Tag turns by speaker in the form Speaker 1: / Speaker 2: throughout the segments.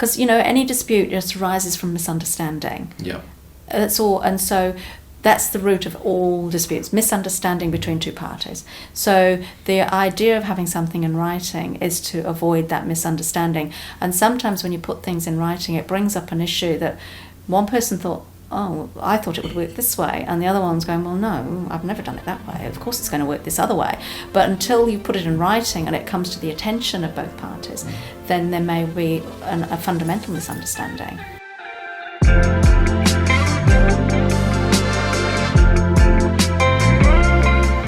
Speaker 1: because, any dispute just arises from misunderstanding.
Speaker 2: Yeah.
Speaker 1: That's all. And so that's the root of all disputes, misunderstanding between two parties. So the idea of having something in writing is to avoid that misunderstanding. And sometimes when you put things in writing, it brings up an issue that one person thought, oh, I thought it would work this way. And the other one's going, well, no, I've never done it that way. Of course it's going to work this other way. But until you put it in writing and it comes to the attention of both parties, then there may be a fundamental misunderstanding.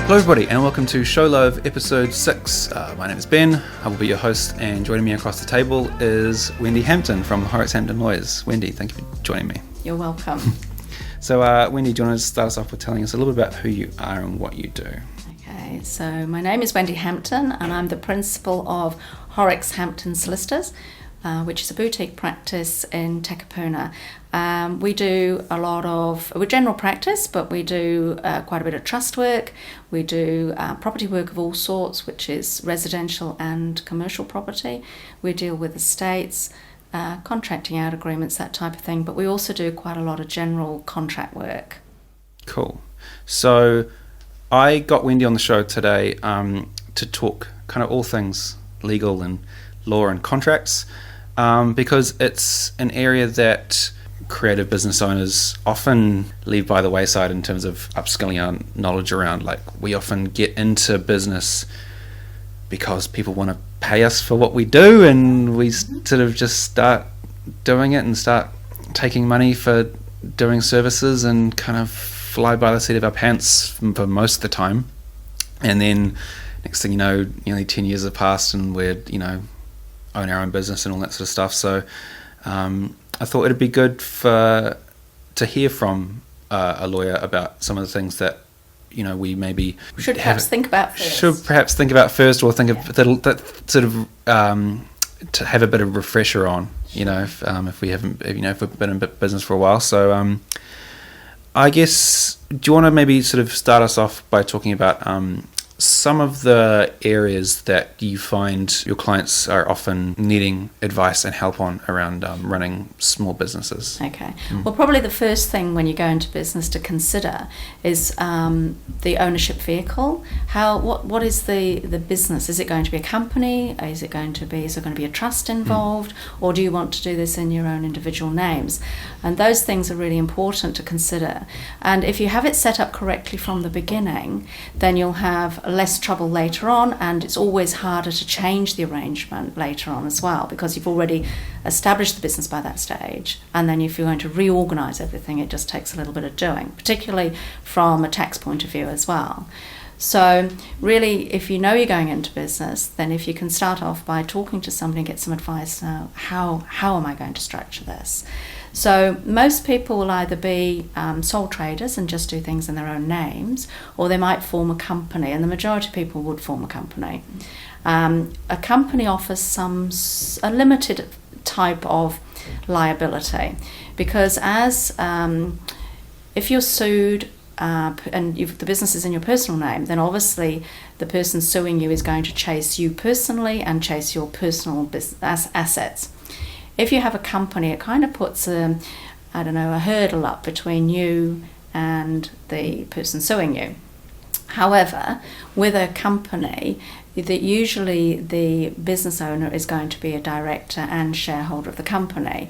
Speaker 2: Hello everybody and welcome to Show Love episode 6. My name is Ben, I will be your host, and joining me across the table is Wendy Hampton from Horrocks Lawyers. Wendy, thank you for joining me.
Speaker 1: You're welcome.
Speaker 2: So Wendy, do you want to start us off with telling us a little bit about who you are and what you do?
Speaker 1: Okay, so my name is Wendy Hampton and I'm the principal of Horrocks Hampton Solicitors, which is a boutique practice in Tekapuna. We do we're general practice, but we do quite a bit of trust work. We do property work of all sorts, which is residential and commercial property. We deal with estates, contracting out agreements, that type of thing. But we also do quite a lot of general contract work.
Speaker 2: Cool. So I got Wendy on the show today to talk kind of all things legal and law and contracts, because it's an area that creative business owners often leave by the wayside in terms of upskilling our knowledge around. Like, we often get into business because people want to pay us for what we do, and we sort of just start doing it and start taking money for doing services and kind of fly by the seat of our pants for most of the time. And then next thing you know, nearly 10 years have passed and we're, own our own business and all that sort of stuff. So I thought it'd be good to hear from a lawyer about some of the things that we maybe
Speaker 1: should perhaps think about first.
Speaker 2: Or think of that sort of to have a bit of refresher on. If we haven't, if we've been in business for a while. So I guess, do you want to maybe sort of start us off by talking about some of the areas that you find your clients are often needing advice and help on around running small businesses?
Speaker 1: Okay. Well, probably the first thing when you go into business to consider is the ownership vehicle. What is the business? Is it going to be a company? Is there going to be a trust involved? Or do you want to do this in your own individual names? And those things are really important to consider. And if you have it set up correctly from the beginning, then you'll have less trouble later on, and it's always harder to change the arrangement later on as well, because you've already established the business by that stage. And then if you're going to reorganize everything, it just takes a little bit of doing, particularly from a tax point of view as well. So really, if you know you're going into business, then if you can start off by talking to somebody and get some advice, how am I going to structure this? So most people will either be sole traders and just do things in their own names, or they might form a company, and the majority of people would form a company. A company offers a limited type of liability, because if you're sued and the business is in your personal name, then obviously the person suing you is going to chase you personally and chase your personal business assets. If you have a company, it kind of puts a hurdle up between you and the person suing you. However, with a company, usually the business owner is going to be a director and shareholder of the company.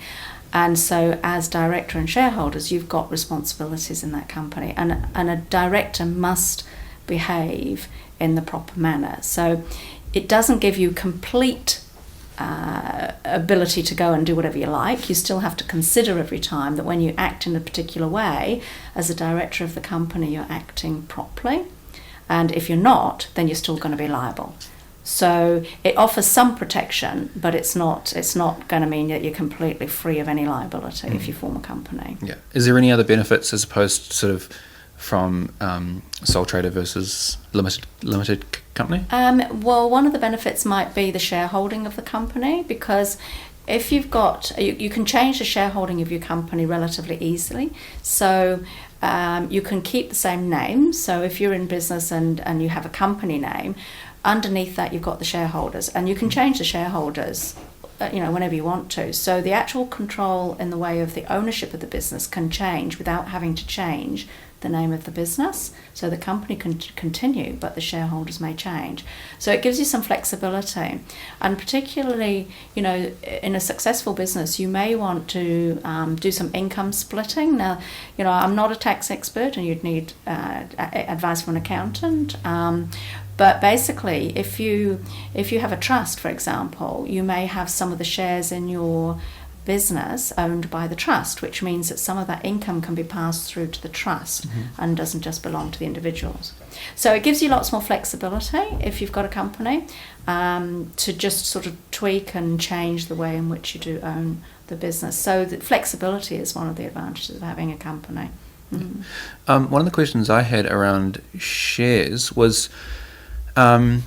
Speaker 1: And so as director and shareholders, you've got responsibilities in that company. And a director must behave in the proper manner. So it doesn't give you complete ability to go and do whatever you like. You still have to consider every time that when you act in a particular way as a director of the company, you're acting properly, and if you're not, then you're still going to be liable. So it offers some protection, but it's not going to mean that you're completely free of any liability if you form a company.
Speaker 2: Yeah. Is there any other benefits as opposed to sort of from sole trader versus limited company?
Speaker 1: Well, one of the benefits might be the shareholding of the company, because if you've got, you can change the shareholding of your company relatively easily. So you can keep the same name. So if you're in business and you have a company name, underneath that you've got the shareholders, and you can change the shareholders whenever you want to. So the actual control in the way of the ownership of the business can change without having to change the name of the business. So the company can continue, but the shareholders may change. So it gives you some flexibility. And particularly, in a successful business, you may want to do some income splitting. Now, I'm not a tax expert, and you'd need advice from an accountant. But basically, if you have a trust, for example, you may have some of the shares in your business owned by the trust, which means that some of that income can be passed through to the trust and doesn't just belong to the individuals. So it gives you lots more flexibility if you've got a company to just sort of tweak and change the way in which you do own the business. So the flexibility is one of the advantages of having a company.
Speaker 2: One of the questions I had around shares was from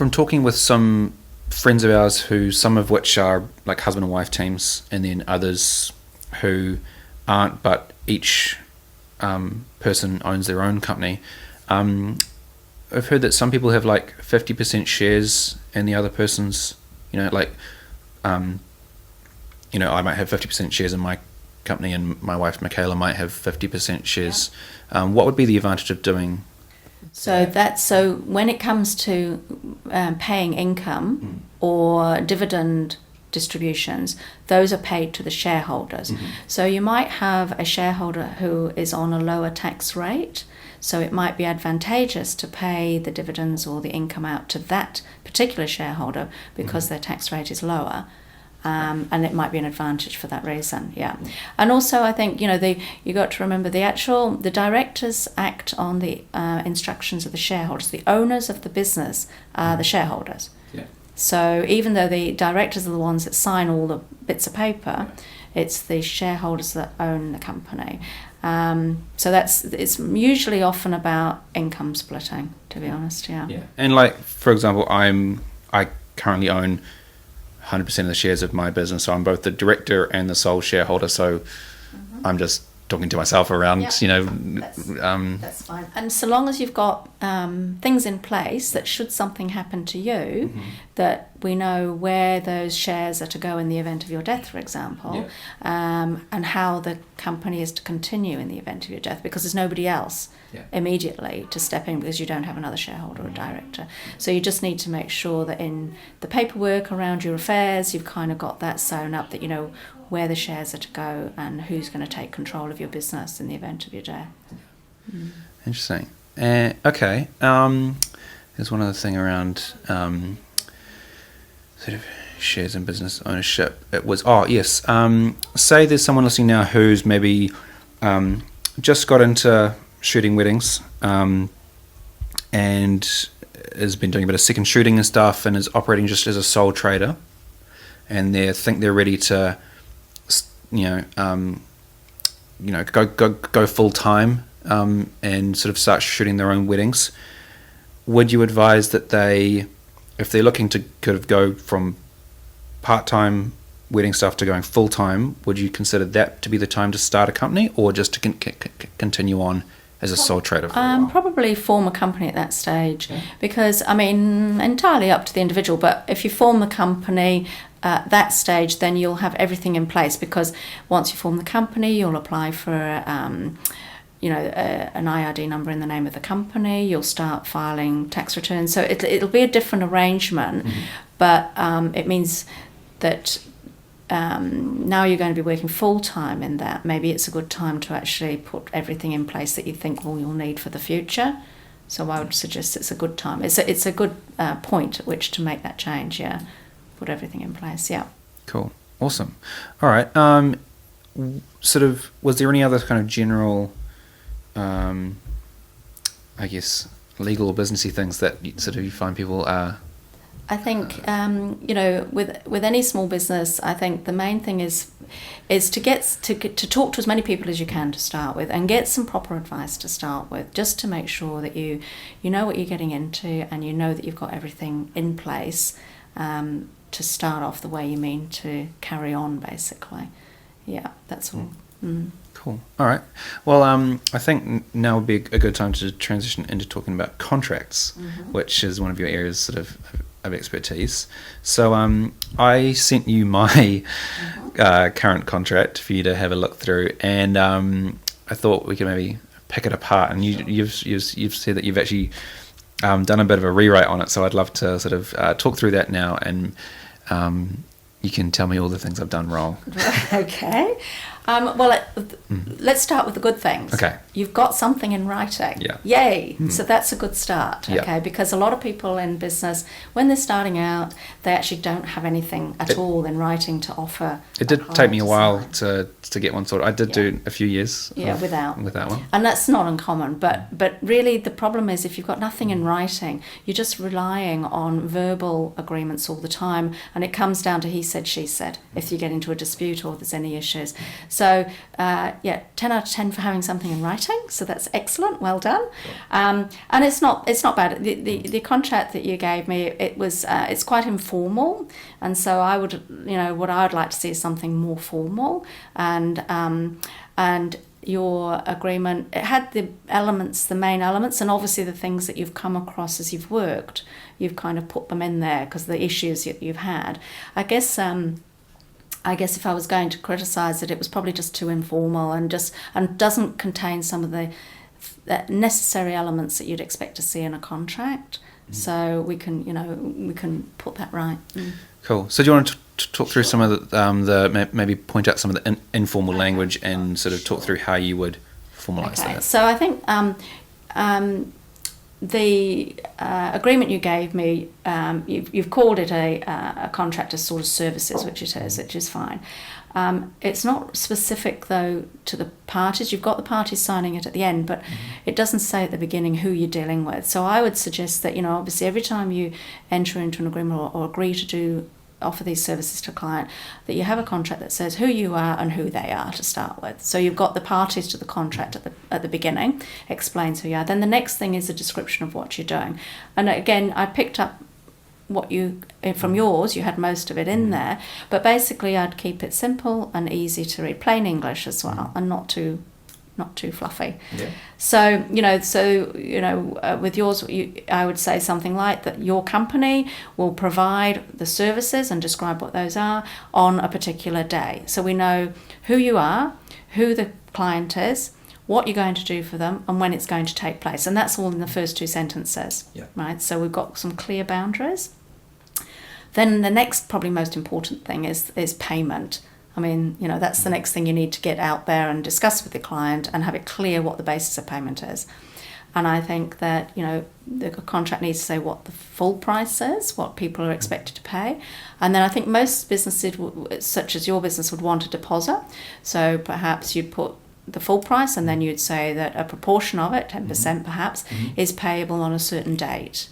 Speaker 2: talking with some friends of ours who, some of which are like husband and wife teams, and then others who aren't, but each person owns their own company. I've heard that some people have like 50% shares in the other person's, I might have 50% shares in my company, and my wife Michaela might have 50% shares. What would be the advantage of doing?
Speaker 1: So when it comes to paying income or dividend distributions, those are paid to the shareholders. So you might have a shareholder who is on a lower tax rate, so it might be advantageous to pay the dividends or the income out to that particular shareholder because their tax rate is lower. And it might be an advantage for that reason, And also, I think you got to remember the directors act on the instructions of the shareholders. The owners of the business are the shareholders. So even though the directors are the ones that sign all the bits of paper, it's the shareholders that own the company. So it's usually often about income splitting, to be honest.
Speaker 2: And like, for example, I currently own 100% of the shares of my business, so I'm both the director and the sole shareholder, so I'm just talking to myself around,
Speaker 1: that's fine. And so long as you've got things in place that should something happen to you, that we know where those shares are to go in the event of your death, for example, and how the company is to continue in the event of your death, because there's nobody else immediately to step in because you don't have another shareholder or director. So you just need to make sure that in the paperwork around your affairs, you've kind of got that sewn up, that you know where the shares are to go and who's going to take control of your business in the event of your death.
Speaker 2: Interesting. Okay. There's one other thing around sort of shares in business ownership. It was, say there's someone listening now who's maybe just got into shooting weddings and has been doing a bit of second shooting and stuff, and is operating just as a sole trader, and they think they're ready to go full time and sort of start shooting their own weddings. Would you advise that if they're looking to kind of go from part-time wedding stuff to going full-time, would you consider that to be the time to start a company, or just to continue on as a sole trader for a while?
Speaker 1: Probably form a company at that stage, because, entirely up to the individual, but if you form the company at that stage, then you'll have everything in place, because once you form the company, you'll apply for an IRD number in the name of the company, you'll start filing tax returns, so it'll be a different arrangement, but it means that now you're going to be working full-time in that. Maybe it's a good time to actually put everything in place that you think you'll need for the future. So I would suggest it's a good time. It's a good point at which to make that change, put everything in place,
Speaker 2: Cool. Awesome. All right. Sort of, was there any other kind of general, legal or businessy things that you find people are...
Speaker 1: I think, with any small business, I think the main thing is to get to talk to as many people as you can to start with, and get some proper advice to start with, just to make sure that you know what you're getting into, and you know that you've got everything in place to start off the way you mean to carry on, basically. That's all.
Speaker 2: Cool. All right. Well, I think now would be a good time to transition into talking about contracts, which is one of your areas sort of of expertise. So I sent you my current contract for you to have a look through, and I thought we could maybe pick it apart. And you've said that you've actually done a bit of a rewrite on it, so I'd love to sort of talk through that now, and you can tell me all the things I've done wrong.
Speaker 1: Okay. Let's start with the good things.
Speaker 2: Okay.
Speaker 1: You've got something in writing.
Speaker 2: Yeah.
Speaker 1: Yay. So that's a good start. Okay.
Speaker 2: Yeah.
Speaker 1: Because a lot of people in business, when they're starting out, they actually don't have anything at all in writing to offer.
Speaker 2: It did take me a while to get one sorted. I did do a few years.
Speaker 1: Without
Speaker 2: one.
Speaker 1: And that's not uncommon. But really the problem is if you've got nothing in writing, you're just relying on verbal agreements all the time, and it comes down to he said, she said, if you get into a dispute or there's any issues. So 10 out of 10 for having something in writing. So that's excellent. Well done. And it's not bad. The contract that you gave me, it's quite informal, and so I would, what I would like to see is something more formal, and your agreement, it had the main elements, and obviously the things that you've come across as you've worked, you've kind of put them in there because the issues that you've had. I guess if I was going to criticise it, it was probably just too informal and doesn't contain some of the necessary elements that you'd expect to see in a contract. So we can put that right.
Speaker 2: Cool. So do you want to talk through some of the maybe point out some of the informal language and sort of talk through how you would formalise that?
Speaker 1: So I think the agreement you gave me, you've called it a contract of sort of services, which is fine. It's not specific though to the parties. You've got the parties signing it at the end, but it doesn't say at the beginning who you're dealing with. So I would suggest that obviously every time you enter into an agreement or agree to offer these services to a client, that you have a contract that says who you are and who they are to start with. So you've got the parties to the contract at the beginning, explains who you are. Then the next thing is a description of what you're doing. And again, I picked up from yours, you had most of it in there, but basically I'd keep it simple and easy to read, plain English as well, and not too fluffy. Yeah. So with yours, I would say something like that your company will provide the services and describe what those are on a particular day. So we know who you are, who the client is, what you're going to do for them, and when it's going to take place. And that's all in the first two sentences. Yeah. Right? So we've got some clear boundaries. Then the next, probably most important thing is payment. I mean, that's the next thing you need to get out there and discuss with the client and have it clear what the basis of payment is. And I think that, the contract needs to say what the full price is, what people are expected to pay. And then I think most businesses, such as your business, would want a deposit. So perhaps you'd put the full price and then you'd say that a proportion of it, 10% perhaps, is payable on a certain date.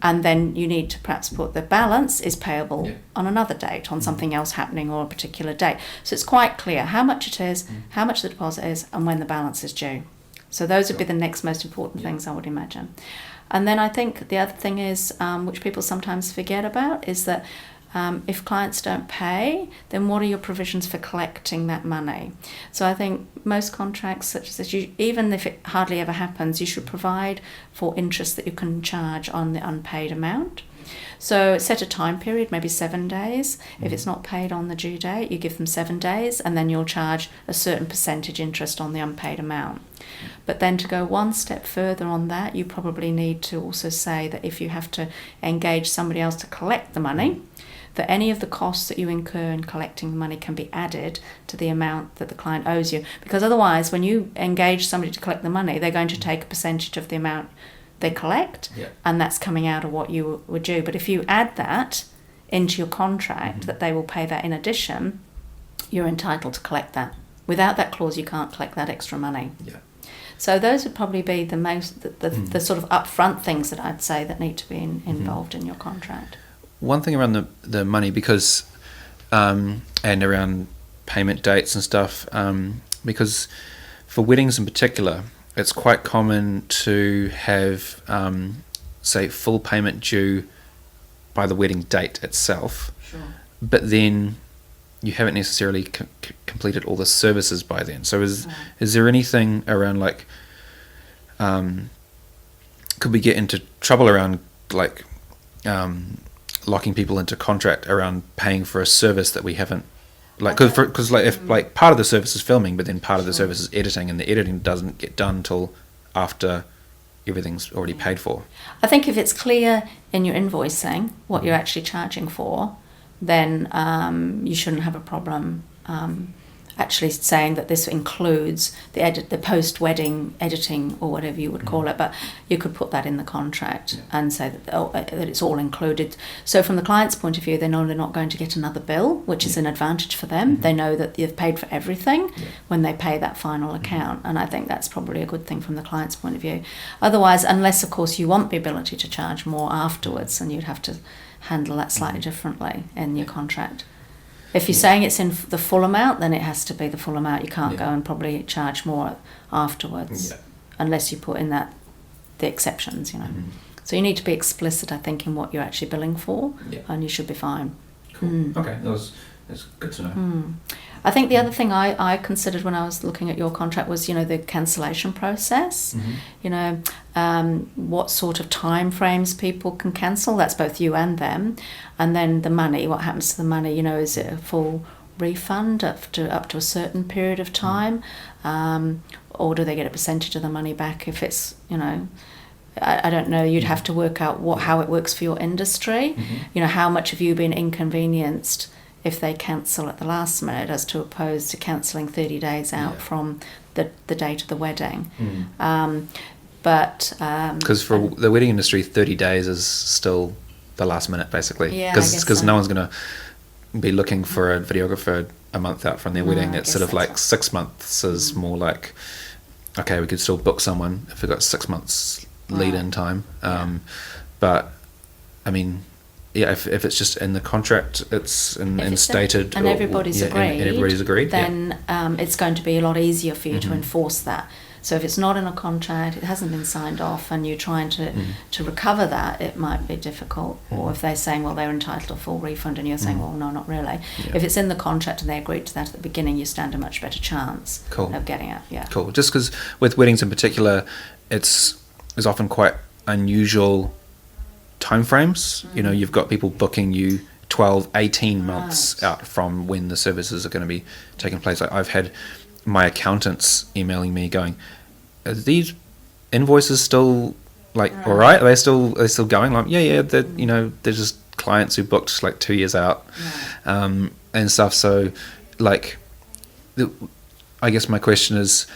Speaker 1: And then you need to perhaps put the balance is payable on another date, on something else happening or a particular date. So it's quite clear how much it is, how much the deposit is, and when the balance is due. So those would be the next most important things, I would imagine. And then I think the other thing is, which people sometimes forget about, is that if clients don't pay, then what are your provisions for collecting that money? So I think most contracts, such as this, even if it hardly ever happens, you should provide for interest that you can charge on the unpaid amount. So set a time period, maybe 7 days. If it's not paid on the due date, you give them 7 days, and then you'll charge a certain percentage interest on the unpaid amount. But then to go one step further on that, you probably need to also say that if you have to engage somebody else to collect the money, that any of the costs that you incur in collecting the money can be added to the amount that the client owes you. Because otherwise, when you engage somebody to collect the money, they're going to take a percentage of the amount they collect, and that's coming out of what you were due. But if you add that into your contract, that they will pay that in addition, you're entitled to collect that. Without that clause, you can't collect that extra money. Yeah. So those would probably be the most, the sort of upfront things that I'd say that need to be involved in your contract.
Speaker 2: One thing around the money, because and around payment dates and stuff, because for weddings in particular, it's quite common to have, say, full payment due by the wedding date itself. Sure. But then you haven't necessarily completed all the services by then. So is there anything around could we get into trouble around locking people into contract around paying for a service that we haven't, like, because like if like part of the service is filming, but then part of the service is editing, and the editing doesn't get done till after everything's already paid for.
Speaker 1: I think if it's clear in your invoicing what you're actually charging for, then you shouldn't have a problem actually saying that this includes the post-wedding editing or whatever you would call it, but you could put that in the contract and say that it's all included. So from the client's point of view, they know they're not going to get another bill, which is an advantage for them. They know that you've paid for everything when they pay that final account, and I think that's probably a good thing from the client's point of view. Otherwise, unless of course you want the ability to charge more afterwards, and you'd have to handle that slightly differently in your contract. If you're saying it's in the full amount, then it has to be the full amount. You can't go and probably charge more afterwards, unless you put in the exceptions, So you need to be explicit, I think, in what you're actually billing for, and you should be fine.
Speaker 2: Cool. Okay, that's good to know.
Speaker 1: I think the other thing I considered when I was looking at your contract was, the cancellation process. What sort of time frames people can cancel. That's both you and them. And then the money, what happens to the money? Is it a full refund up to a certain period of time? Or do they get a percentage of the money back if it's, I don't know. You'd have to work out how it works for your industry. How much have you been inconvenienced if they cancel at the last minute, as to opposed to cancelling 30 days out from the date of the wedding. Because
Speaker 2: for the wedding industry, 30 days is still the last minute, basically. Because no one's going to be looking for a videographer a month out from their wedding. It's sort of like 6 months is more like, okay, we could still book someone if we've got 6 months lead-in time. But, I mean, if it's just in the contract, it's stated,
Speaker 1: and everybody's agreed,
Speaker 2: then
Speaker 1: it's going to be a lot easier for you to enforce that. So if it's not in a contract, it hasn't been signed off, and you're trying to recover that, it might be difficult. Or if they're saying, well, they're entitled to a full refund, and you're saying, well, no, not really. If it's in the contract and they agreed to that at the beginning, you stand a much better chance of getting it.
Speaker 2: Cool. Just because with weddings in particular, it's often quite unusual timeframes. You've got people booking you 12, 18 months out from when the services are going to be taking place. I've had my accountants emailing me going, are these invoices still all right? Are they still going? Like, they're just clients who booked like 2 years out, and stuff. So, like, I guess my question is,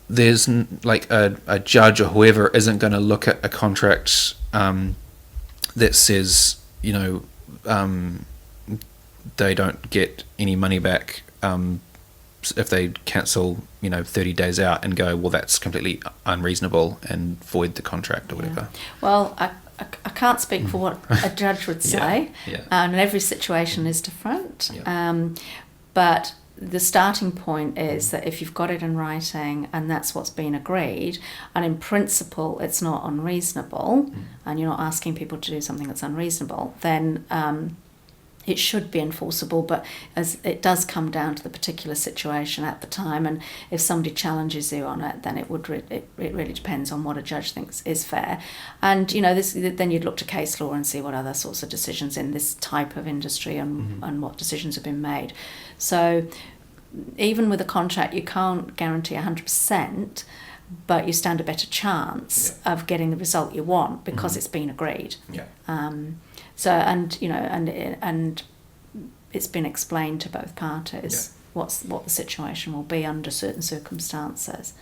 Speaker 2: there's like a judge or whoever isn't going to look at a contract that says, they don't get any money back if they cancel, 30 days out, and go, well, that's completely unreasonable, and void the contract or whatever.
Speaker 1: Well, I can't speak for what a judge would say, and every situation is different. But the starting point is that if you've got it in writing and that's what's been agreed, and in principle it's not unreasonable, and you're not asking people to do something that's unreasonable, then it should be enforceable. But as it does come down to the particular situation at the time, and if somebody challenges you on it, then it really depends on what a judge thinks is fair. And then you'd look to case law and see what other sorts of decisions in this type of industry and what decisions have been made. So even with a contract, you can't guarantee 100%, but you stand a better chance of getting the result you want because it's been agreed. So and it's been explained to both parties what the situation will be under certain circumstances.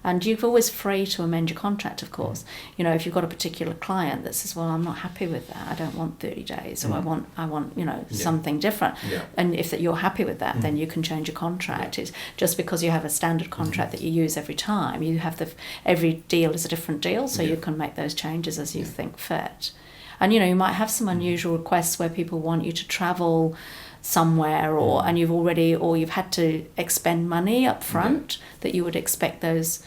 Speaker 1: And you're always free to amend your contract, of course. If you've got a particular client that says, well, I'm not happy with that, I don't want 30 days, or I want something different. And if you're happy with that, then you can change your contract. It's just because you have a standard contract that you use every time, you have every deal is a different deal, so you can make those changes as you think fit. And you might have some unusual requests where people want you to travel somewhere, and you've had to expend money up front that you would expect those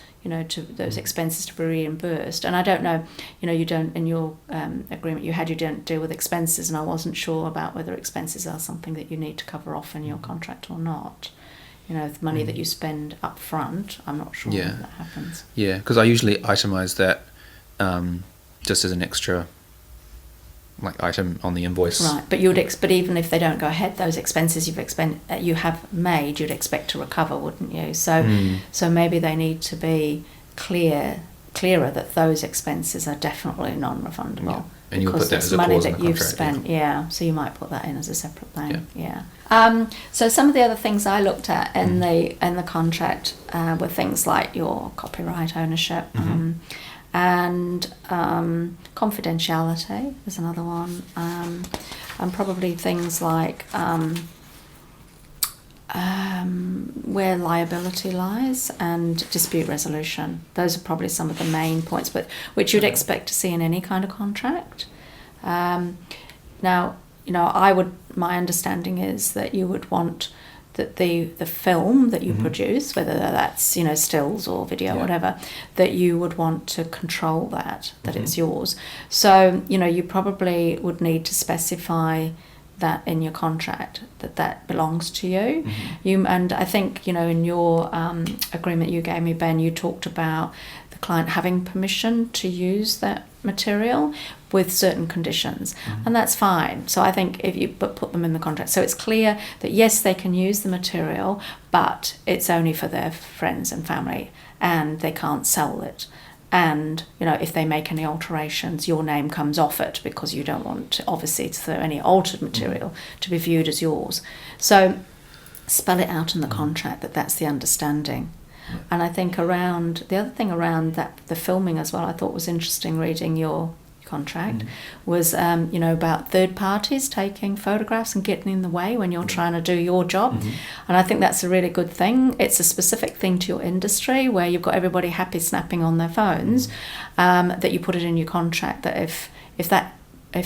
Speaker 1: those expenses to be reimbursed. And I don't know, you don't, in your agreement you don't deal with expenses, and I wasn't sure about whether expenses are something that you need to cover off in your contract or not. The money that you spend up front, I'm not sure when that happens.
Speaker 2: Because I usually itemize that just as an extra like item on the invoice.
Speaker 1: Right, but but even if they don't go ahead, those expenses you have made, you'd expect to recover, wouldn't you? So maybe they need to be clearer that those expenses are definitely non-refundable.
Speaker 2: Yeah. And you'll put that as a
Speaker 1: money
Speaker 2: clause in
Speaker 1: that
Speaker 2: the
Speaker 1: you've
Speaker 2: contract,
Speaker 1: spent. Yeah, so you might put that in as a separate thing.
Speaker 2: Yeah.
Speaker 1: So some of the other things I looked at in the contract were things like your copyright ownership. And confidentiality is another one, and probably things like where liability lies and dispute resolution. Those are probably some of the main points, but which you'd expect to see in any kind of contract. Now, my understanding is that you would want that the film that you produce, whether that's stills or video or whatever, that you would want to control that it's yours. So you probably would need to specify that in your contract that belongs to you. And I think in your agreement you gave me, Ben, you talked about the client having permission to use that material with certain conditions, and that's fine. So I think if you put them in the contract, so it's clear that yes, they can use the material, but it's only for their friends and family, and they can't sell it. And if they make any alterations, your name comes off it, because you don't want to, obviously, to throw any altered material to be viewed as yours. So spell it out in the contract that that's the understanding. And I think the other thing around that, the filming as well, I thought was interesting reading your contract, was about third parties taking photographs and getting in the way when you're trying to do your job. And I think that's a really good thing. It's a specific thing to your industry where you've got everybody happy snapping on their phones, that you put it in your contract that if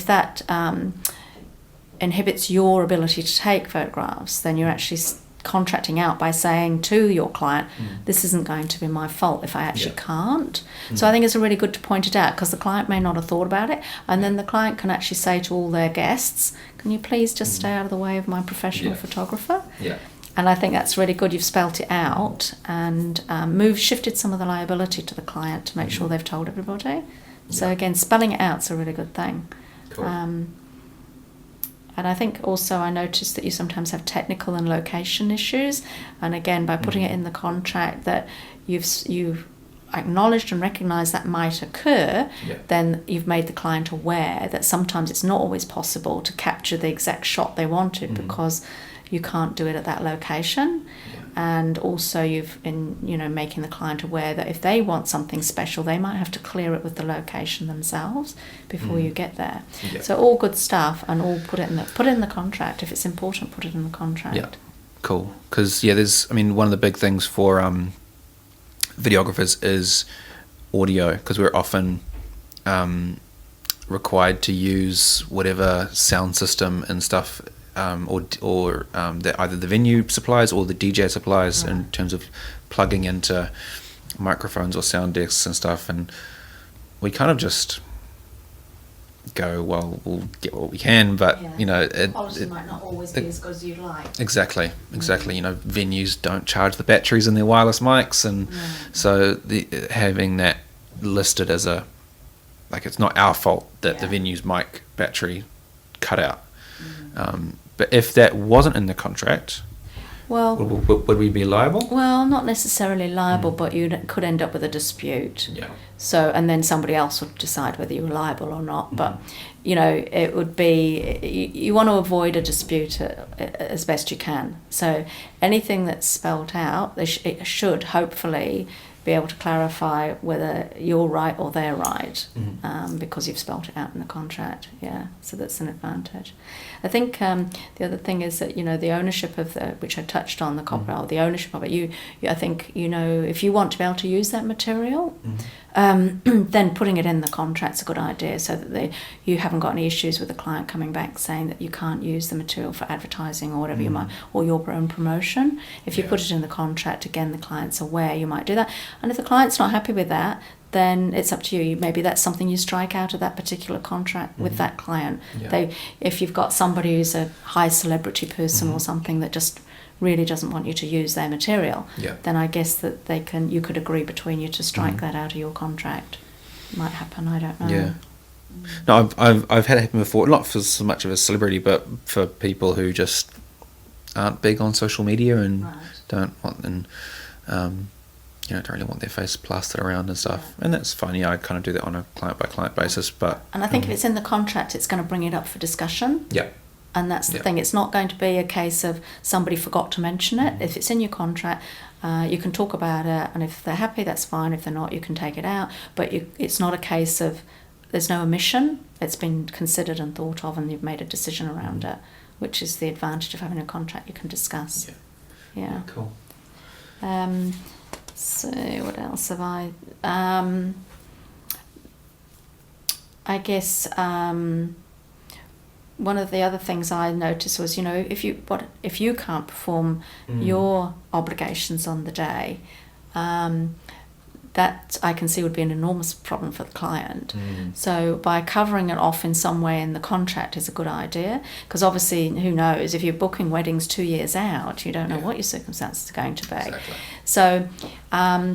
Speaker 1: that inhibits your ability to take photographs, then you're actually contracting out by saying to your client, this isn't going to be my fault if I actually can't. So I think it's really good to point it out, because the client may not have thought about it, and then the client can actually say to all their guests, can you please just stay out of the way of my professional photographer? And I think that's really good. You've spelt it out and shifted some of the liability to the client to make sure they've told everybody. So again, spelling it out's a really good thing. Cool. And I think also I noticed that you sometimes have technical and location issues. And again, by putting it in the contract that you've acknowledged and recognised that might occur, then you've made the client aware that sometimes it's not always possible to capture the exact shot they wanted because you can't do it at that location. And also you've been, making the client aware that if they want something special, they might have to clear it with the location themselves before you get there. So all good stuff, and all put it in the contract. If it's important, put it in the contract.
Speaker 2: Yeah, cool. Because there's, one of the big things for videographers is audio, because we're often required to use whatever sound system and stuff. Or either the venue supplies or the DJ supplies in terms of plugging into microphones or sound decks and stuff, and we kind of just go, well, we'll get what we can, but
Speaker 1: quality might not always be as good as you'd like.
Speaker 2: Exactly. Venues don't charge the batteries in their wireless mics, and so having that listed as it's not our fault that the venue's mic battery cut out. But if that wasn't in the contract, would we be liable?
Speaker 1: Well, not necessarily liable, but you could end up with a dispute. So, and then somebody else would decide whether you were liable or not. But, it would be, you want to avoid a dispute as best you can. So anything that's spelled out, it should hopefully be able to clarify whether you're right or they're right, because you've spelt it out in the contract. So that's an advantage. I think the other thing is that the ownership of which I touched on, the copyright, the ownership of it. I think if you want to be able to use that material, then putting it in the contract's a good idea, so that you haven't got any issues with the client coming back saying that you can't use the material for advertising or whatever you might, or your own promotion. If you put it in the contract, again, the client's aware you might do that. And if the client's not happy with that, then it's up to you. Maybe that's something you strike out of that particular contract with that client. If you've got somebody who's a high celebrity person or something that just really doesn't want you to use their material, then I guess that you could agree between you to strike that out of your contract. Might happen, I don't know.
Speaker 2: No, I've had it happen before, not for so much of a celebrity, but for people who just aren't big on social media and don't want, and don't really want their face plastered around and stuff. And that's fine. Yeah, I kind of do that on a client by client basis. But
Speaker 1: and I think if it's in the contract, it's going to bring it up for discussion.
Speaker 2: Yeah.
Speaker 1: And that's the thing. It's not going to be a case of somebody forgot to mention it. If it's in your contract, you can talk about it, and if they're happy, that's fine. If they're not, you can take it out. But it's not a case of there's no omission. It's been considered and thought of, and you've made a decision around it, which is the advantage of having a contract you can discuss. Yeah.
Speaker 2: Cool.
Speaker 1: So what else have I? I guess one of the other things I noticed was, if you can't perform your obligations on the day, that I can see would be an enormous problem for the client. So by covering it off in some way in the contract is a good idea, because obviously, who knows, if you're booking weddings 2 years out, you don't know what your circumstances are going to be.
Speaker 2: Exactly.
Speaker 1: So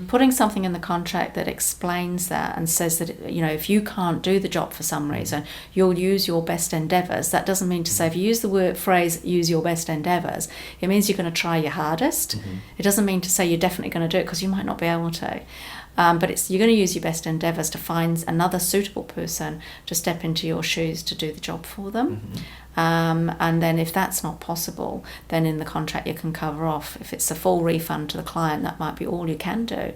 Speaker 1: putting something in the contract that explains that and says that, if you can't do the job for some reason, you'll use your best endeavours. That doesn't mean to say, if you use the phrase use your best endeavours, it means you're going to try your hardest. It doesn't mean to say you're definitely going to do it, because you might not be able to. But you're going to use your best endeavours to find another suitable person to step into your shoes to do the job for them. And then if that's not possible, then in the contract you can cover off. If it's a full refund to the client, that might be all you can do.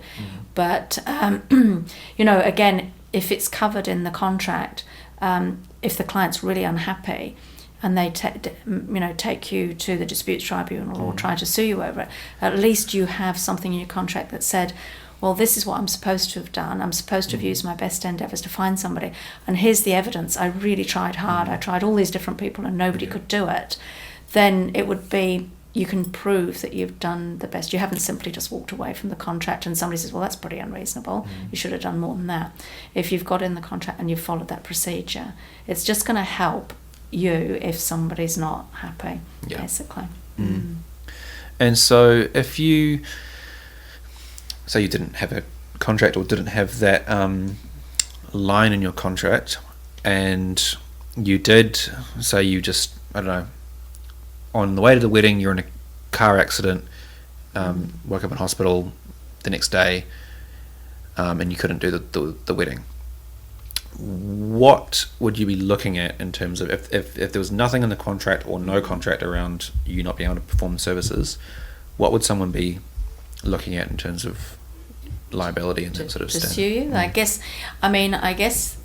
Speaker 1: But, again, if it's covered in the contract, if the client's really unhappy and they take you to the disputes tribunal or try to sue you over it, at least you have something in your contract that said, well, this is what I'm supposed to have done. I'm supposed to have used my best endeavours to find somebody. And here's the evidence. I really tried hard. I tried all these different people and nobody could do it. Then it would be, you can prove that you've done the best. You haven't simply just walked away from the contract and somebody says, well, that's pretty unreasonable. You should have done more than that. If you've got in the contract and you've followed that procedure, it's just going to help you if somebody's not happy, basically.
Speaker 2: And so if you... say you didn't have a contract or didn't have that line in your contract, and you did, say you just, I don't know, on the way to the wedding, you're in a car accident, woke up in hospital the next day, and you couldn't do the wedding. What would you be looking at in terms of, if there was nothing in the contract or no contract around you not being able to perform services, what would someone be looking at in terms of liability and that sort of
Speaker 1: to
Speaker 2: stuff?
Speaker 1: sue you? I guess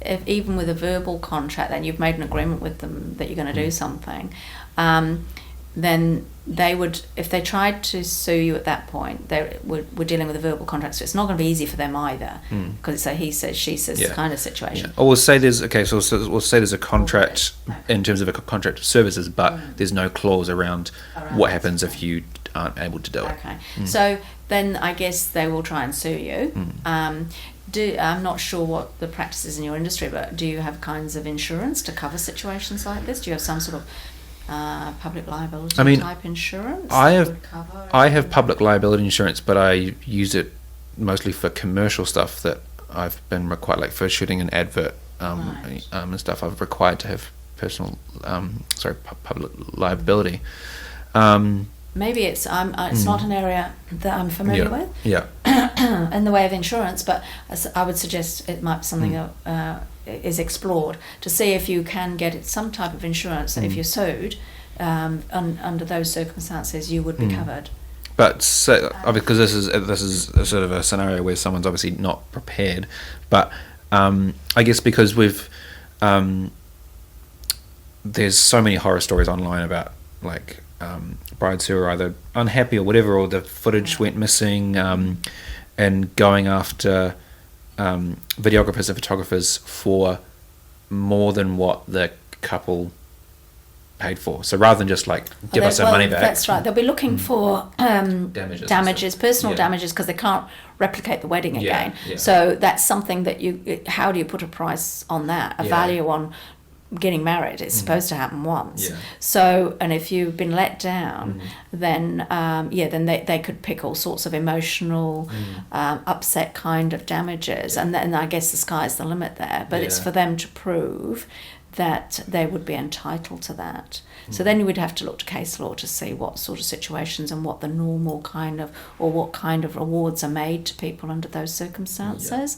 Speaker 1: if even with a verbal contract, then you've made an agreement with them that you're going to do something, then they would, if they tried to sue you at that point, we're dealing with a verbal contract, so it's not going to be easy for them either, because it's a he says, she says kind of situation.
Speaker 2: Or we'll say there's a contract in terms of a contract of services, but there's no clause around what happens if you aren't able to do it.
Speaker 1: Okay, so then I guess they will try and sue you. I'm not sure what the practice is in your industry, but do you have kinds of insurance to cover situations like this? Do you have some sort of public liability type insurance?
Speaker 2: I have public liability insurance, but I use it mostly for commercial stuff that I've been required, like for shooting an advert and stuff. I've required to have public liability.
Speaker 1: Maybe it's not an area that I'm familiar with.
Speaker 2: Yeah.
Speaker 1: In the way of insurance, but I would suggest it might be something that is explored to see if you can get some type of insurance that if you're sued under those circumstances, you would be covered.
Speaker 2: But because this is a sort of a scenario where someone's obviously not prepared, but I guess because there's so many horror stories online about like brides who are either unhappy or whatever, or the footage went missing, and going after videographers and photographers for more than what the couple paid for. So rather than just like give us our money back.
Speaker 1: That's right. They'll be looking for damages, personal damages, because they can't replicate the wedding again. So that's something that how do you put a price on that, a value on getting married. It's supposed to happen once.
Speaker 2: Yeah.
Speaker 1: So, and if you've been let down, then then they could pick all sorts of emotional, upset kind of damages, and then I guess the sky's the limit there. But it's for them to prove that they would be entitled to that. So then you would have to look to case law to see what sort of situations and what the normal kind of, or what kind of awards are made to people under those circumstances.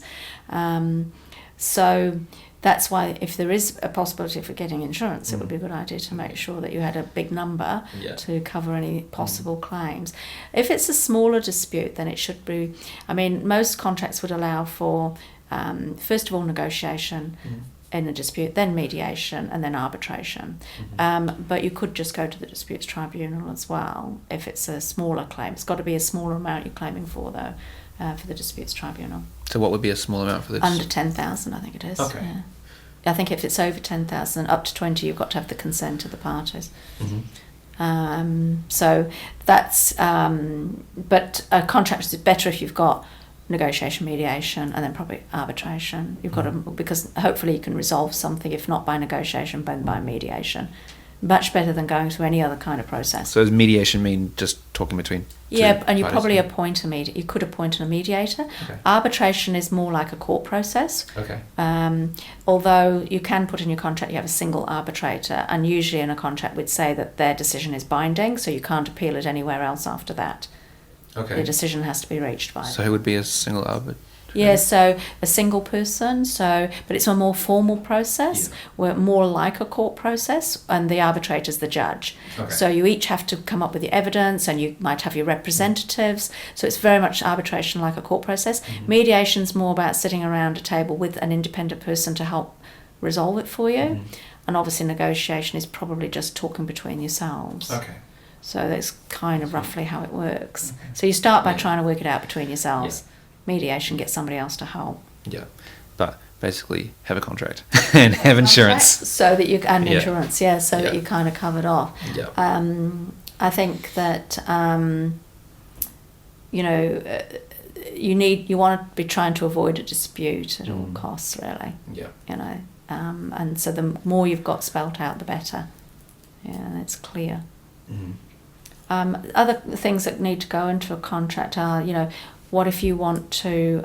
Speaker 1: So that's why if there is a possibility for getting insurance, it would be a good idea to make sure that you had a big number to cover any possible claims. If it's a smaller dispute, then it should be, I mean, most contracts would allow for, first of all, negotiation in a dispute, then mediation, and then arbitration. But you could just go to the disputes tribunal as well if it's a smaller claim. It's got to be a smaller amount you're claiming for, though, for the disputes tribunal.
Speaker 2: So what would be a small amount for this?
Speaker 1: Under 10,000, I think it is.
Speaker 2: Okay.
Speaker 1: Yeah. I think if it's over 10,000, up to 20, you've got to have the consent of the parties. So that's, but a contract is better if you've got negotiation, mediation, and then probably arbitration. You've got to, because hopefully you can resolve something, if not by negotiation, then by mediation. Much better than going through any other kind of process.
Speaker 2: So does mediation mean just talking between two
Speaker 1: and you
Speaker 2: parties?
Speaker 1: probably appoint a mediator. You could appoint a mediator.
Speaker 2: Okay.
Speaker 1: Arbitration is more like a court process.
Speaker 2: Okay.
Speaker 1: Although you can put in your contract you have a single arbitrator, and usually in a contract we'd say that their decision is binding, so you can't appeal it anywhere else after that.
Speaker 2: Okay.
Speaker 1: The decision has to be reached by
Speaker 2: So who would be a single arbitrator?
Speaker 1: Yeah, so a single person, but it's a more formal process, where more like a court process, and the arbitrator's the judge.
Speaker 2: Okay.
Speaker 1: So you each have to come up with the evidence, and you might have your representatives. So it's very much arbitration like a court process. Mediation's more about sitting around a table with an independent person to help resolve it for you. And obviously negotiation is probably just talking between yourselves.
Speaker 2: Okay.
Speaker 1: So that's kind of roughly how it works. So you start by trying to work it out between yourselves. Mediation, get somebody else to help.
Speaker 2: Yeah, but basically have a contract and have insurance.
Speaker 1: So that you, and insurance, so that you're kind of covered off.
Speaker 2: Yeah.
Speaker 1: I think that, you want to be trying to avoid a dispute at all costs, really.
Speaker 2: Yeah.
Speaker 1: And so the more you've got spelt out, the better. Yeah, and it's clear. Other things that need to go into a contract are, what if you want to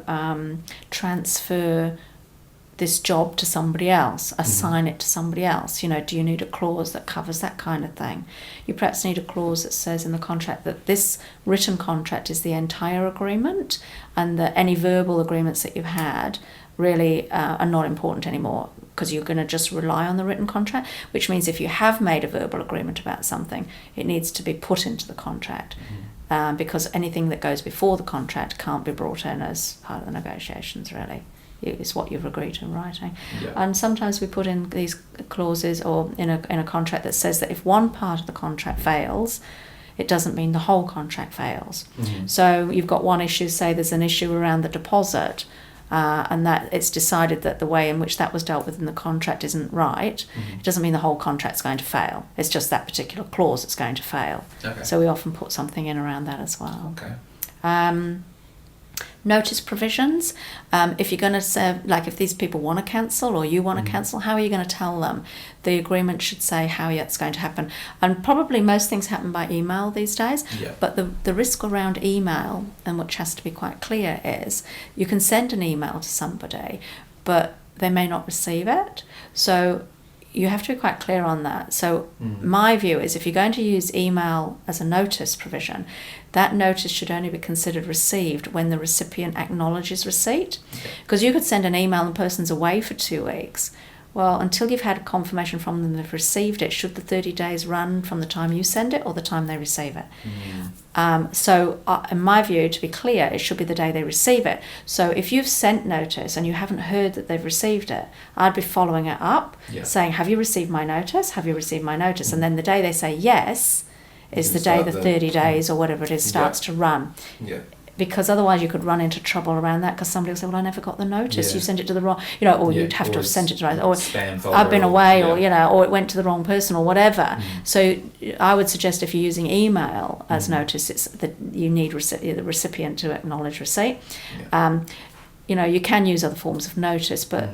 Speaker 1: transfer this job to somebody else, assign it to somebody else? Do you need a clause that covers that kind of thing? You perhaps need a clause that says in the contract that this written contract is the entire agreement, and that any verbal agreements that you've had really are not important anymore, because you're going to just rely on the written contract, which means if you have made a verbal agreement about something, it needs to be put into the contract. Because anything that goes before the contract can't be brought in as part of the negotiations, really. It's what you've agreed to in writing. Yeah. And sometimes we put in these clauses or in a contract that says that if one part of the contract fails, it doesn't mean the whole contract fails. So you've got one issue, say there's an issue around the deposit, and that it's decided that the way in which that was dealt with in the contract isn't right. It doesn't mean the whole contract's going to fail. It's just that particular clause that's going to fail. Okay. So we often put something in around that as well. Okay. Notice provisions. If you're going to say, like if these people want to cancel or you want to cancel, how are you going to tell them? The agreement should say how it's going to happen. And probably most things happen by email these days. Yeah. But the risk around email, and which has to be quite clear, is you can send an email to somebody, but they may not receive it. So you have to be quite clear on that. So my view is if you're going to use email as a notice provision, that notice should only be considered received when the recipient acknowledges receipt. Because you could send an email and the person's away for 2 weeks. Well, until you've had a confirmation from them they've received it, should the 30 days run from the time you send it or the time they receive it? So in my view, to be clear, it should be the day they receive it. So if you've sent notice and you haven't heard that they've received it, I'd be following it up, saying, have you received my notice? Have you received my notice? And then the day they say yes is the day the 30 days or whatever it is starts to run. Yeah. Because otherwise you could run into trouble around that, because somebody will say, well, I never got the notice, you sent it to the wrong, or you'd have to have sent it to the right, or I've been away, or it went to the wrong person or whatever. So I would suggest if you're using email as notice, it's that you need the recipient to acknowledge receipt. you can use other forms of notice, but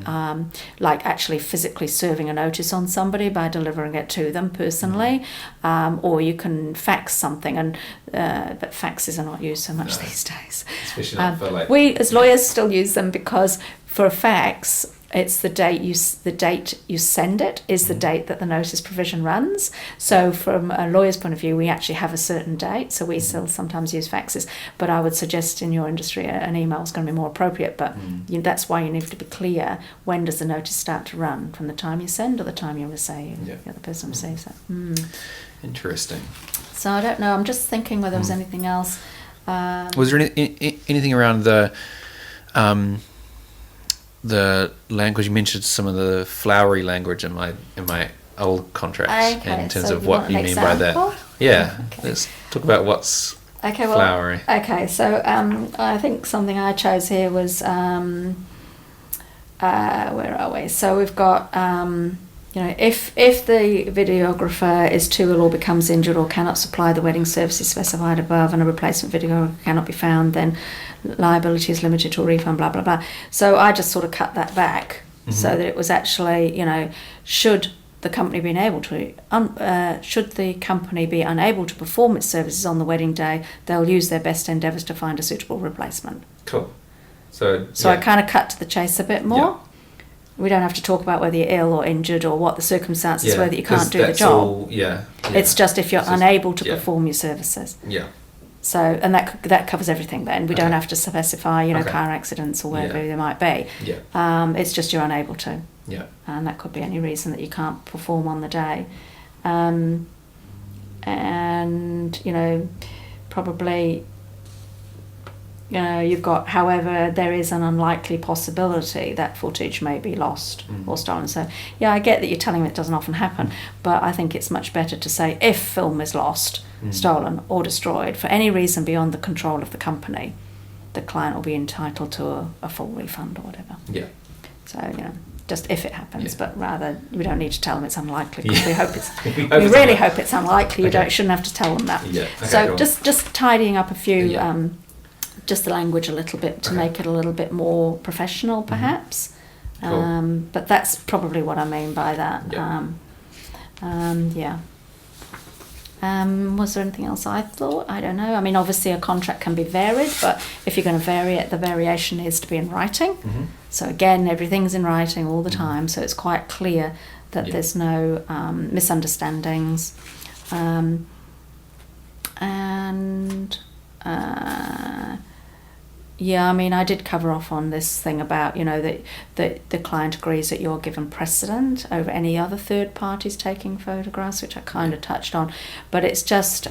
Speaker 1: like actually physically serving a notice on somebody by delivering it to them personally, or you can fax something, but faxes are not used so much these days.
Speaker 2: Especially not for like...
Speaker 1: We as lawyers still use them, because for a fax, it's the date you send it is the date that the notice provision runs. So from a lawyer's point of view, we actually have a certain date, so we still sometimes use faxes. But I would suggest in your industry an email is going to be more appropriate, but that's why you need to be clear, when does the notice start to run? From the time you send or the time you receive? The other person receives it.
Speaker 2: Interesting.
Speaker 1: So I don't know, I'm just thinking whether there was anything else.
Speaker 2: Was there anything around the language? You mentioned some of the flowery language in my old contracts, in terms of what you mean by that. Yeah, let's talk about what's flowery.
Speaker 1: Okay, so I think something I chose here was where are we? So we've got if the videographer is too ill or becomes injured or cannot supply the wedding services specified above, and a replacement videographer cannot be found, then liability is limited to a refund, blah blah blah. So I just sort of cut that back so that it was actually, should the company be unable to perform its services on the wedding day, they'll use their best endeavours to find a suitable replacement.
Speaker 2: Cool. So
Speaker 1: I kind of cut to the chase a bit more. Yeah. We don't have to talk about whether you're ill or injured or what the circumstances were that you can't do the job. It's just if you're unable to perform your services.
Speaker 2: Yeah.
Speaker 1: So, and that covers everything then. We don't have to specify, car accidents or whatever there might be.
Speaker 2: Yeah.
Speaker 1: It's just you're unable to.
Speaker 2: Yeah.
Speaker 1: And that could be any reason that you can't perform on the day. And, probably... you've got, however, there is an unlikely possibility that footage may be lost or stolen. So, I get that you're telling me it doesn't often happen, but I think it's much better to say if film is lost, stolen or destroyed for any reason beyond the control of the company, the client will be entitled to a full refund or whatever.
Speaker 2: Yeah.
Speaker 1: So, just if it happens, but rather we don't need to tell them it's unlikely, because we hope it's we really hope it's unlikely. You shouldn't have to tell them that.
Speaker 2: Yeah. Okay,
Speaker 1: so just tidying up a few just the language a little bit to make it a little bit more professional, perhaps.
Speaker 2: Cool.
Speaker 1: But that's probably what I mean by that. Was there anything else I thought? I don't know. I mean, obviously a contract can be varied, but if you're going to vary it, the variation needs to be in writing. So again, everything's in writing all the time, so it's quite clear that there's no misunderstandings. I mean, I did cover off on this thing about, that the client agrees that you're given precedent over any other third parties taking photographs, which I kind of touched on. But it's just,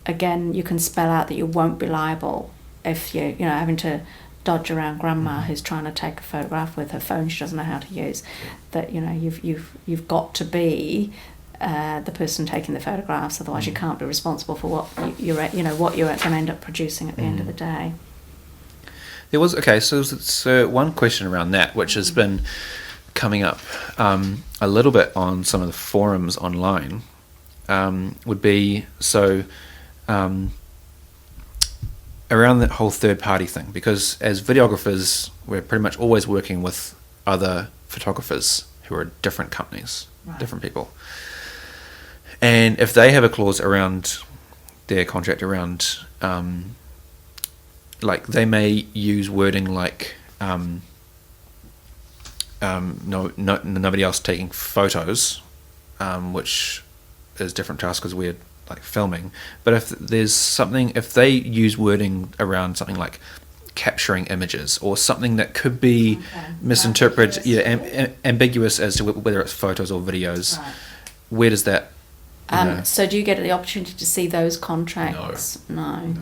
Speaker 1: again, you can spell out that you won't be liable if you're, having to dodge around grandma who's trying to take a photograph with her phone she doesn't know how to use. That, you've got to be the person taking the photographs, otherwise you can't be responsible for what you're going to end up producing at the end of the day.
Speaker 2: There was so one question around that, which has been coming up a little bit on some of the forums online, would be around that whole third party thing, because as videographers we're pretty much always working with other photographers who are different companies, different people. And if they have a clause around their contract around, like they may use wording like, nobody else taking photos, which is different to us because we're like filming. But if they use wording around something like capturing images or something that could be misinterpreted, ambiguous as to whether it's photos or videos, where does that?
Speaker 1: So do you get the opportunity to see those contracts? No.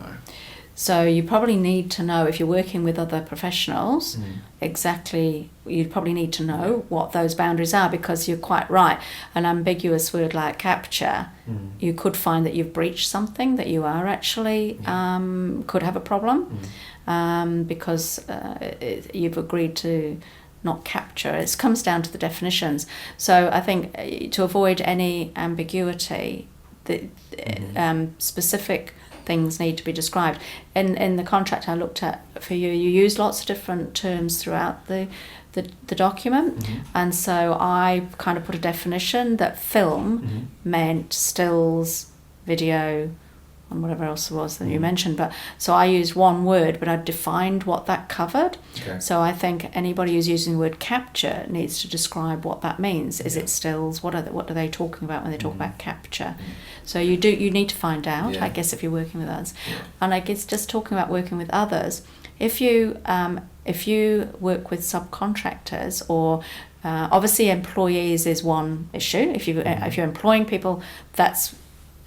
Speaker 1: So you probably need to know, if you're working with other professionals, exactly, you'd probably need to know what those boundaries are, because you're quite right. An ambiguous word like capture, you could find that you've breached something, that you are actually, could have a problem, because you've agreed to not capture. It comes down to the definitions. So I think to avoid any ambiguity, the specific things need to be described. In the contract I looked at for you, you use lots of different terms throughout the document, and so I kind of put a definition that film meant stills, video, and whatever else it was that you mentioned. But so I used one word, but I defined what that covered. Okay. So I think anybody who's using the word capture needs to describe what that means. Is it stills? What are they talking about when they talk about capture? So you need to find out, I guess, if you're working with others. And I guess just talking about working with others, if you work with subcontractors, or obviously employees is one issue. If you're employing people, that's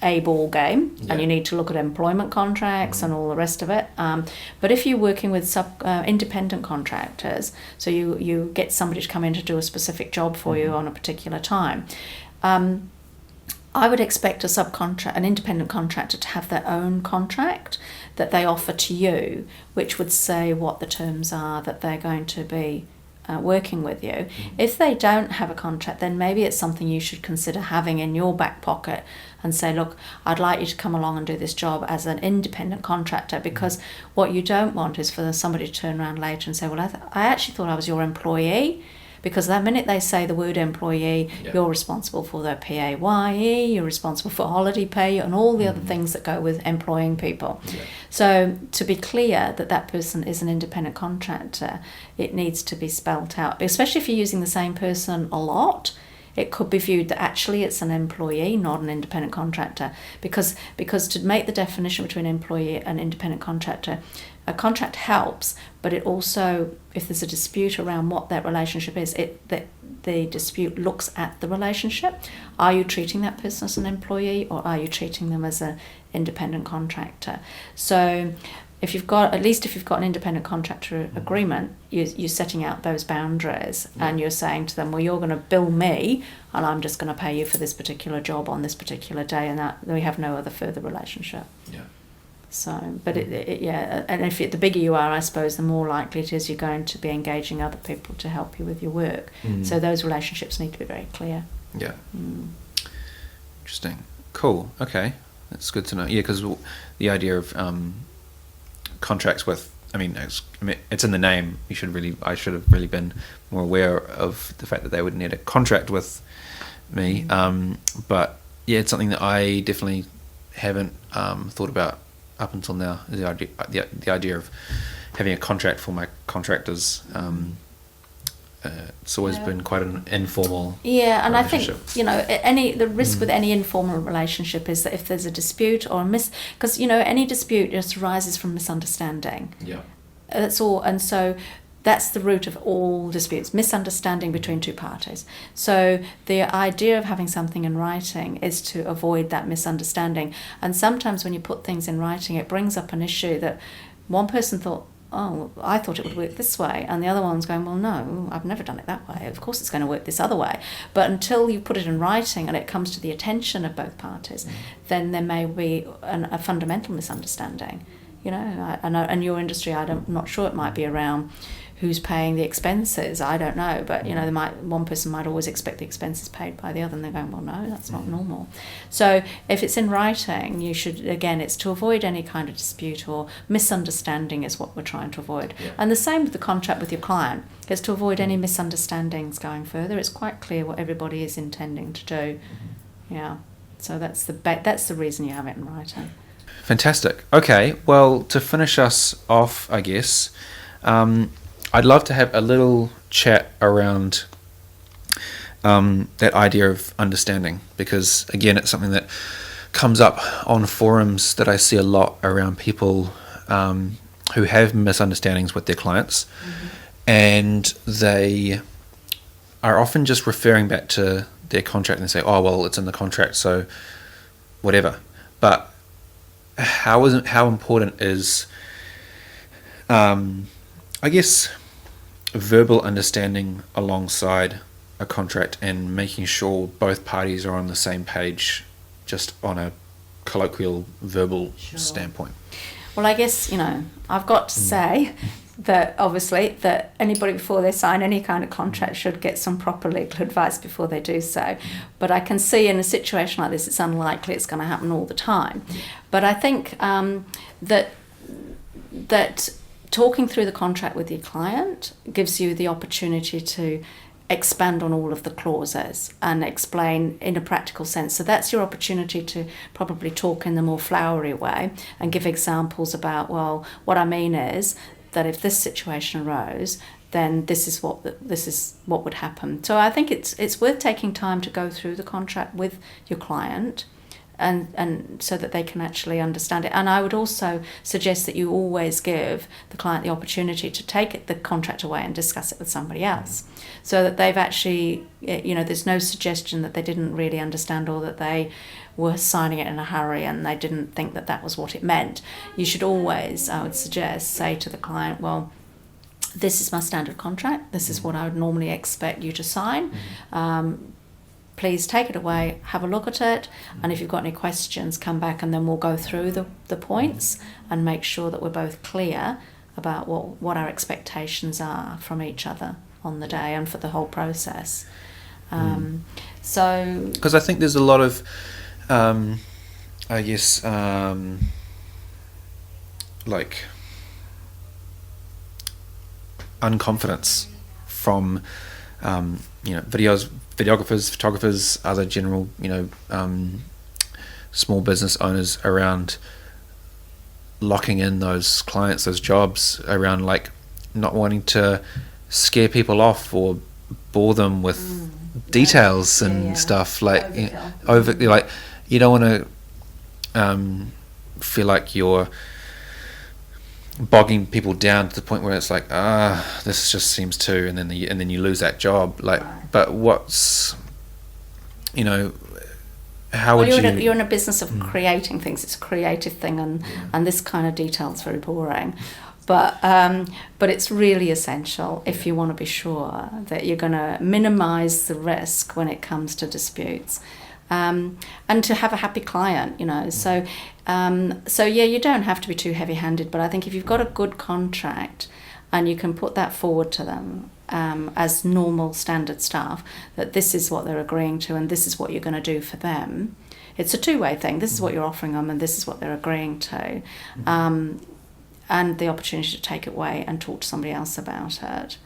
Speaker 1: a ball game, and you need to look at employment contracts and all the rest of it. But if you're working with independent contractors, so you get somebody to come in to do a specific job for you on a particular time, I would expect an independent contractor to have their own contract that they offer to you, which would say what the terms are that they're going to be working with you. If they don't have a contract, then maybe it's something you should consider having in your back pocket and say, look, I'd like you to come along and do this job as an independent contractor, because what you don't want is for somebody to turn around later and say, well, I actually thought I was your employee. Because that minute they say the word employee, you're responsible for their PAYE, you're responsible for holiday pay and all the other things that go with employing people. So to be clear that person is an independent contractor, it needs to be spelt out. Especially if you're using the same person a lot, it could be viewed that actually it's an employee, not an independent contractor. Because to make the definition between employee and independent contractor, a contract helps, but it also, if there's a dispute around what that relationship is, the dispute looks at the relationship. Are you treating that person as an employee, or are you treating them as an independent contractor? So if you've got an independent contractor agreement, you're setting out those boundaries, and you're saying to them, well, you're going to bill me, and I'm just going to pay you for this particular job on this particular day, and that we have no other further relationship. So, but and if the bigger you are, I suppose, the more likely it is you're going to be engaging other people to help you with your work. So those relationships need to be very clear. Yeah.
Speaker 2: Interesting. Cool. Okay, that's good to know. Yeah, because the idea of contracts with, it's in the name. I should have really been more aware of the fact that they would need a contract with me. But yeah, it's something that I definitely haven't thought about up until now. The idea of having a contract for my contractors. It's always been quite an informal
Speaker 1: and I think the risk with any informal relationship is that if there's a dispute or because any dispute just arises from misunderstanding. That's all. And so that's the root of all disputes, misunderstanding between two parties. So the idea of having something in writing is to avoid that misunderstanding. And sometimes when you put things in writing, it brings up an issue that one person thought, oh, I thought it would work this way. And the other one's going, well, no, I've never done it that way. Of course it's going to work this other way. But until you put it in writing and it comes to the attention of both parties, then there may be a fundamental misunderstanding. And your industry, I'm not sure, it might be around who's paying the expenses. I don't know, but one person might always expect the expenses paid by the other, and they're going, well, no, that's not normal. So if it's in writing, you should, again, it's to avoid any kind of dispute or misunderstanding is what we're trying to avoid. And the same with the contract with your client. It's to avoid any misunderstandings going further. It's quite clear what everybody is intending to do. So that's the reason you have it in writing.
Speaker 2: Fantastic. Okay, well, to finish us off, I guess, I'd love to have a little chat around that idea of understanding, because, again, it's something that comes up on forums that I see a lot around people who have misunderstandings with their clients, and they are often just referring back to their contract and say, oh, well, it's in the contract, so whatever. But how important is, I guess, verbal understanding alongside a contract and making sure both parties are on the same page, just on a colloquial verbal standpoint?
Speaker 1: Well, I guess, I've got to say that obviously that anybody before they sign any kind of contract should get some proper legal advice before they do so. But I can see in a situation like this, it's unlikely it's going to happen all the time. But I think that talking through the contract with your client gives you the opportunity to expand on all of the clauses and explain in a practical sense. So that's your opportunity to probably talk in the more flowery way and give examples about, well, what I mean is that if this situation arose, then this is what would happen. So I think it's worth taking time to go through the contract with your client and so that they can actually understand it. And I would also suggest that you always give the client the opportunity to take the contract away and discuss it with somebody else, so that they've actually, there's no suggestion that they didn't really understand or that they were signing it in a hurry and they didn't think that that was what it meant. You should always, I would suggest, say to the client, well, this is my standard contract, this is what I would normally expect you to sign. Please take it away, have a look at it, and if you've got any questions, come back and then we'll go through the points and make sure that we're both clear about what our expectations are from each other on the day and for the whole process. So,
Speaker 2: because I think there's a lot of, like unconfidence from, videographers, photographers, other general, small business owners around locking in those clients, those jobs, around like not wanting to scare people off or bore them with details and stuff, like like you don't want to feel like you're bogging people down to the point where it's like, this just seems too, and then you lose that job. Like, but what's, how would
Speaker 1: you're in a business of creating things. It's a creative thing, and this kind of detail is very boring. But it's really essential if you want to be sure that you're going to minimise the risk when it comes to disputes. And to have a happy client, So you don't have to be too heavy-handed, but I think if you've got a good contract and you can put that forward to them as normal standard staff, that this is what they're agreeing to and this is what you're going to do for them. It's a two-way thing. This is what you're offering them and this is what they're agreeing to. And the opportunity to take it away and talk to somebody else about it.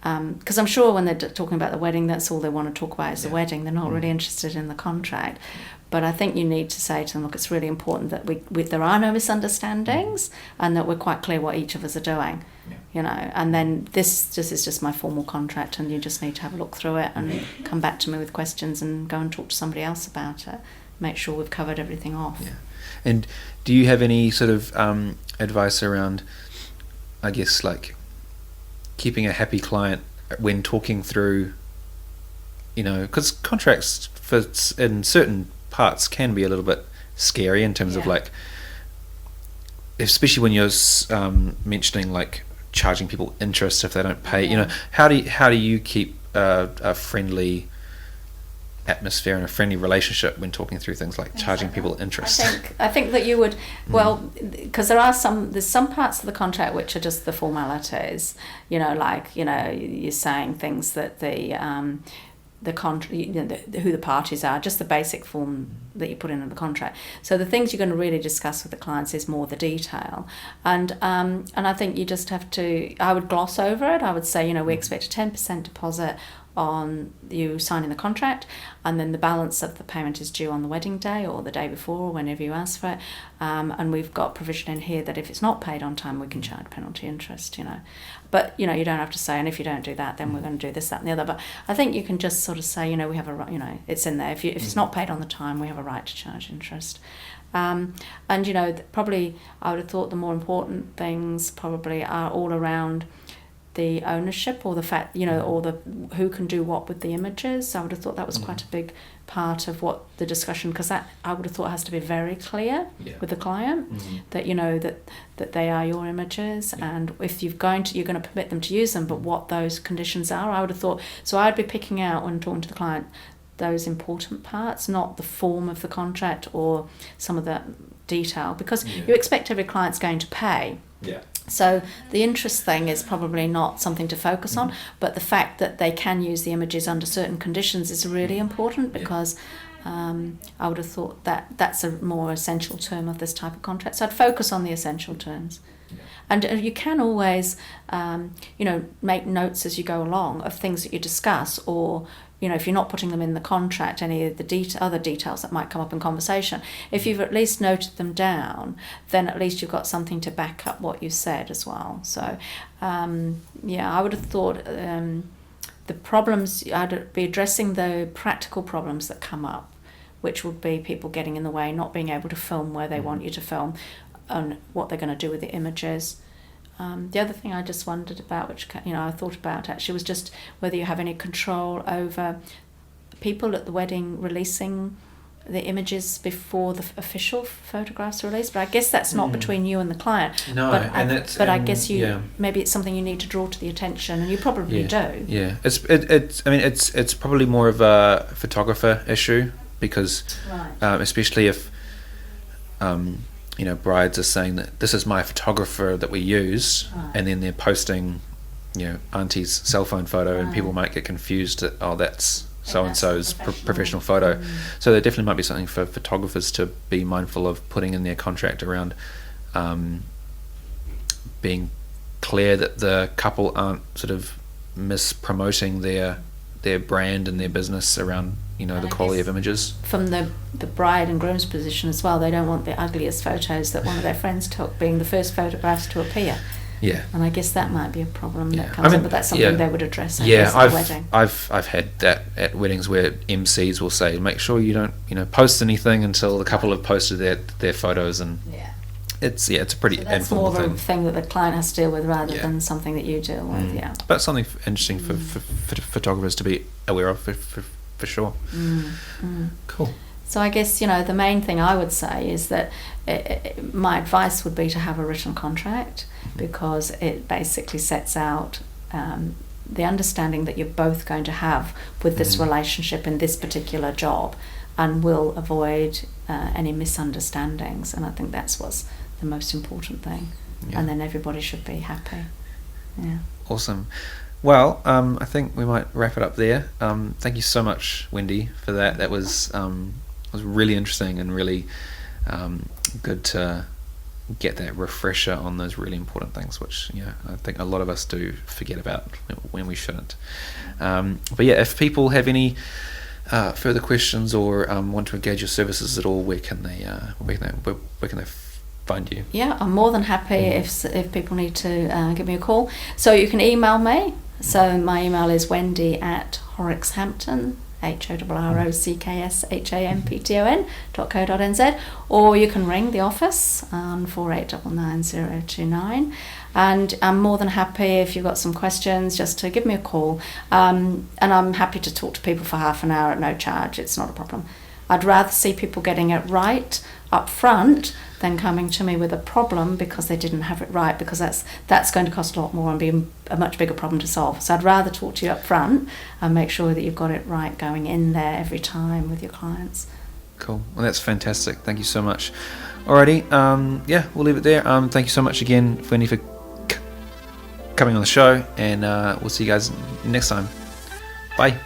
Speaker 1: Because I'm sure when they're talking about the wedding, that's all they want to talk about is the wedding. They're not really interested in the contract. But I think you need to say to them, look, it's really important that there are no misunderstandings and that we're quite clear what each of us are doing, And then this is just my formal contract and you just need to have a look through it and come back to me with questions and go and talk to somebody else about it. Make sure we've covered everything off. Yeah.
Speaker 2: And do you have any sort of advice around, I guess, like keeping a happy client when talking through, because contracts in certain parts can be a little bit scary in terms of like, especially when you're mentioning like charging people interest if they don't pay. How do you keep a friendly atmosphere and a friendly relationship when talking through things like charging people interest?
Speaker 1: I think that you would, because there's some parts of the contract which are just the formalities, you're saying things that who the parties are, just the basic form that you put in the contract. So the things you're going to really discuss with the clients is more the detail, and I think you just have to. I would gloss over it. I would say, we expect a 10% deposit on you signing the contract, and then the balance of the payment is due on the wedding day or the day before or whenever you ask for it, and we've got provision in here that if it's not paid on time we can charge penalty interest, but you don't have to say, and if you don't do that then we're going to do this, that and the other. But I think you can just sort of say, we have a right, it's in there, if it's not paid on the time we have a right to charge interest. And probably I would have thought the more important things probably are all around the ownership or the fact, or the who can do what with the images. I would have thought that was quite a big part of what the discussion, because that I would have thought has to be very clear with the client that that they are your images, and if you're going to permit them to use them, but what those conditions are. I would have thought, so I'd be picking out when talking to the client those important parts, not the form of the contract or some of the detail, because you expect every client's going to pay.
Speaker 2: Yeah.
Speaker 1: So the interest thing is probably not something to focus on, but the fact that they can use the images under certain conditions is really important, because I would have thought that that's a more essential term of this type of contract. So I'd focus on the essential terms. Yeah. And you can always, make notes as you go along of things that you discuss, or, if you're not putting them in the contract, any of the other details that might come up in conversation, if you've at least noted them down, then at least you've got something to back up what you said as well. So, I would have thought the problems, I'd be addressing the practical problems that come up, which would be people getting in the way, not being able to film where they want you to film, and what they're going to do with the images. The other thing I just wondered about, which I thought about actually, was just whether you have any control over people at the wedding releasing the images before the official photographs are released. But I guess that's not between you and the client.
Speaker 2: No,
Speaker 1: I guess maybe it's something you need to draw to the attention, and you probably do.
Speaker 2: Yeah, it's probably more of a photographer issue, because especially if brides are saying that this is my photographer that we use, and then they're posting auntie's cell phone photo, and people might get confused that that's so-and-so's professional photo. So there definitely might be something for photographers to be mindful of putting in their contract around being clear that the couple aren't sort of mispromoting their brand and their business around the quality of images.
Speaker 1: From the bride and groom's position as well, they don't want the ugliest photos that one of their friends took being the first photographs to appear.
Speaker 2: Yeah.
Speaker 1: And I guess that might be a problem that comes up, but that's something they would address at the wedding.
Speaker 2: I've had that at weddings where MCs will say, make sure you don't post anything until the couple have posted their photos, and it's a pretty informal thing. That's more of a
Speaker 1: thing that the client has to deal with rather than something that you deal with. Yeah.
Speaker 2: But something interesting for photographers to be aware of for sure. Cool.
Speaker 1: So I guess the main thing I would say is that my advice would be to have a written contract, because it basically sets out the understanding that you're both going to have with this relationship in this particular job, and will avoid any misunderstandings. And I think that's what's the most important thing. Yeah. And then everybody should be happy. Yeah.
Speaker 2: Awesome. Well, I think we might wrap it up there. Thank you so much, Wendy, for that. That was really interesting and really good to get that refresher on those really important things, which I think a lot of us do forget about when we shouldn't. But if people have any further questions or want to engage your services at all, where can they find you?
Speaker 1: Yeah, I'm more than happy if people need to give me a call. So you can email me. So my email is wendy@horrockshampton, HORROCKSHAMPTON.co.nz, or you can ring the office on 48999029, and I'm more than happy if you've got some questions just to give me a call, and I'm happy to talk to people for half an hour at no charge. It's not a problem. I'd rather see people getting it right up front than coming to me with a problem because they didn't have it right, because that's going to cost a lot more and be a much bigger problem to solve. So I'd rather talk to you up front and make sure that you've got it right going in there every time with your clients.
Speaker 2: Cool. Well, that's fantastic. Thank you so much. Alrighty. We'll leave it there. Thank you so much again, Wendy, for coming on the show, and we'll see you guys next time. Bye.